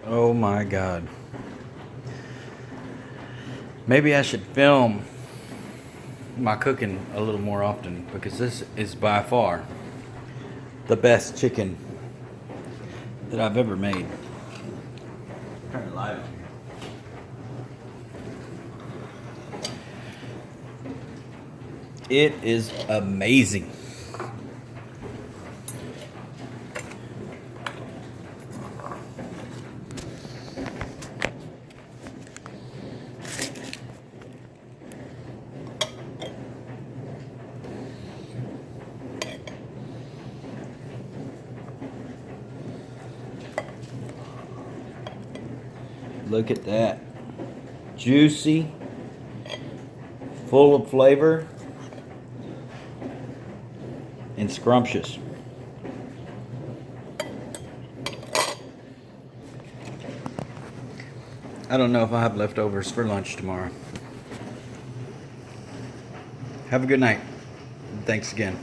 Oh my God. Maybe I should film my cooking a little more often because this is by far the best chicken that I've ever made. Turn the light on here. It is amazing. Look at that. Juicy, full of flavor, and scrumptious. I don't know if I have leftovers for lunch tomorrow. Have a good night. Thanks again.